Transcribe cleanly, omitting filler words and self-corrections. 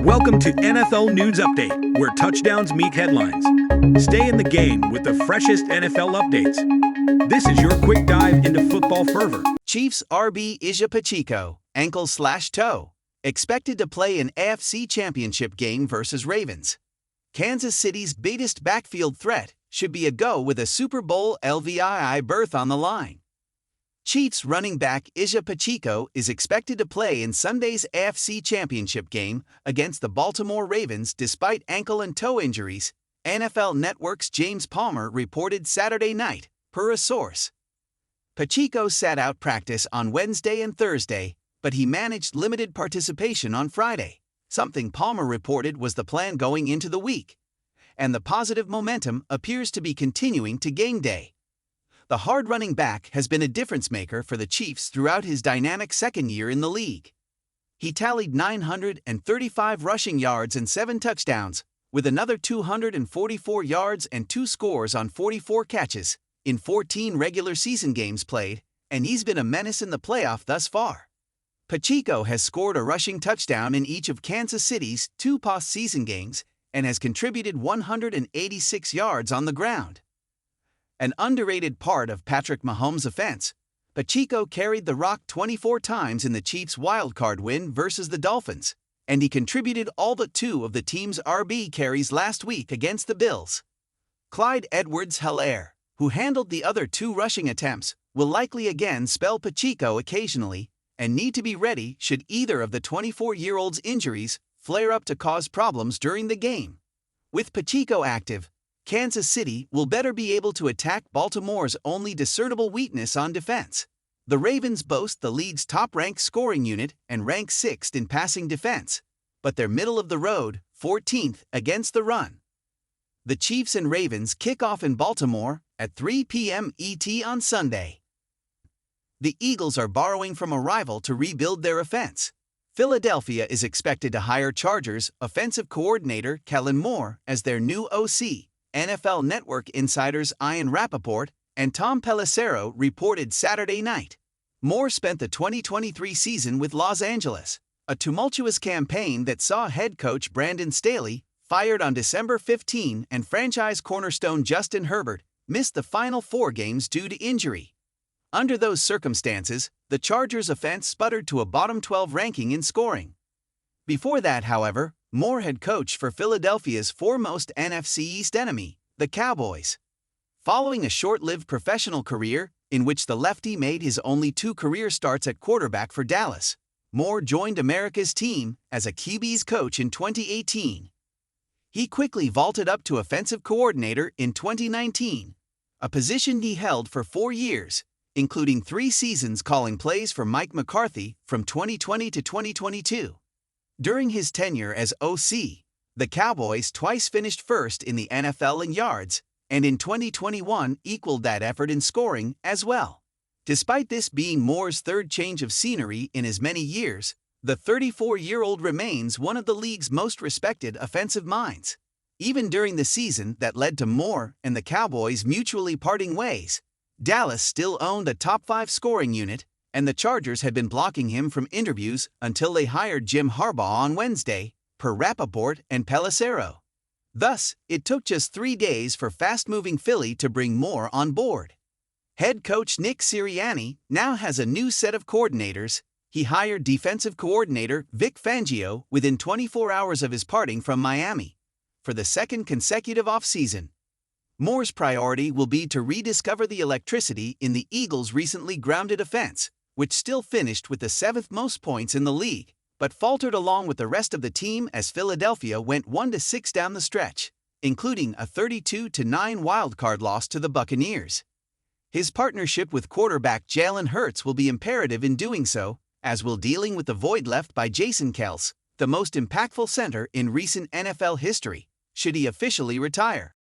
Welcome to NFL News Update, where touchdowns meet headlines. Stay in the game with the freshest NFL updates. This is your quick dive into football fervor. Chiefs RB Isiah Pacheco, ankle/toe, expected to play an AFC Championship Game versus Ravens. Kansas City's biggest backfield threat should be a go with a Super Bowl LVII berth on the line. Chiefs running back Isiah Pacheco is expected to play in Sunday's AFC Championship Game against the Baltimore Ravens despite ankle and toe injuries, NFL Network's James Palmer reported Saturday night, per a source. Pacheco sat out practice on Wednesday and Thursday, but he managed limited participation on Friday, something Palmer reported was the plan going into the week. And the positive momentum appears to be continuing to game day. The hard running back has been a difference maker for the Chiefs throughout his dynamic second year in the league. He tallied 935 rushing yards and 7 touchdowns, with another 244 yards and 2 scores on 44 catches in 14 regular season games played, and he's been a menace in the playoff thus far. Pacheco has scored a rushing touchdown in each of Kansas City's 2 postseason games and has contributed 186 yards on the ground. An underrated part of Patrick Mahomes' offense, Pacheco carried the rock 24 times in the Chiefs' wildcard win versus the Dolphins, and he contributed all but 2 of the team's RB carries last week against the Bills. Clyde Edwards-Helaire, who handled the other 2 rushing attempts, will likely again spell Pacheco occasionally and need to be ready should either of the 24-year-old's injuries flare up to cause problems during the game. With Pacheco active, Kansas City will better be able to attack Baltimore's only discernible weakness on defense. The Ravens boast the league's top-ranked scoring unit and rank 6th in passing defense, but they're middle of the road, 14th against the run. The Chiefs and Ravens kick off in Baltimore at 3 p.m. ET on Sunday. The Eagles are borrowing from a rival to rebuild their offense. Philadelphia is expected to hire Chargers offensive coordinator Kellen Moore as their new OC. NFL Network insiders Ian Rappaport and Tom Pelissero reported Saturday night. Moore spent the 2023 season with Los Angeles, a tumultuous campaign that saw head coach Brandon Staley fired on December 15 and franchise cornerstone Justin Herbert missed the final 4 games due to injury. Under those circumstances, the Chargers' offense sputtered to a bottom 12 ranking in scoring. Before that, however, Moore had coached for Philadelphia's foremost NFC East enemy, the Cowboys. Following a short-lived professional career in which the lefty made his only 2 career starts at quarterback for Dallas, Moore joined America's team as a QB's coach in 2018. He quickly vaulted up to offensive coordinator in 2019, a position he held for 4 years, including 3 seasons calling plays for Mike McCarthy from 2020 to 2022. During his tenure as OC, the Cowboys twice finished first in the NFL in yards, and in 2021 equaled that effort in scoring as well. Despite this being Moore's 3rd change of scenery in as many years, the 34-year-old remains one of the league's most respected offensive minds. Even during the season that led to Moore and the Cowboys mutually parting ways, Dallas still owned a top 5 scoring unit, and the Chargers had been blocking him from interviews until they hired Jim Harbaugh on Wednesday, per Rappaport and Pelissero. Thus, it took just 3 days for fast-moving Philly to bring Moore on board. Head coach Nick Sirianni now has a new set of coordinators. He hired defensive coordinator Vic Fangio within 24 hours of his parting from Miami for the 2nd consecutive offseason. Moore's priority will be to rediscover the electricity in the Eagles' recently grounded offense, which still finished with the 7th most points in the league, but faltered along with the rest of the team as Philadelphia went 1-6 down the stretch, including a 32-9 wildcard loss to the Buccaneers. His partnership with quarterback Jalen Hurts will be imperative in doing so, as will dealing with the void left by Jason Kelce, the most impactful center in recent NFL history, should he officially retire.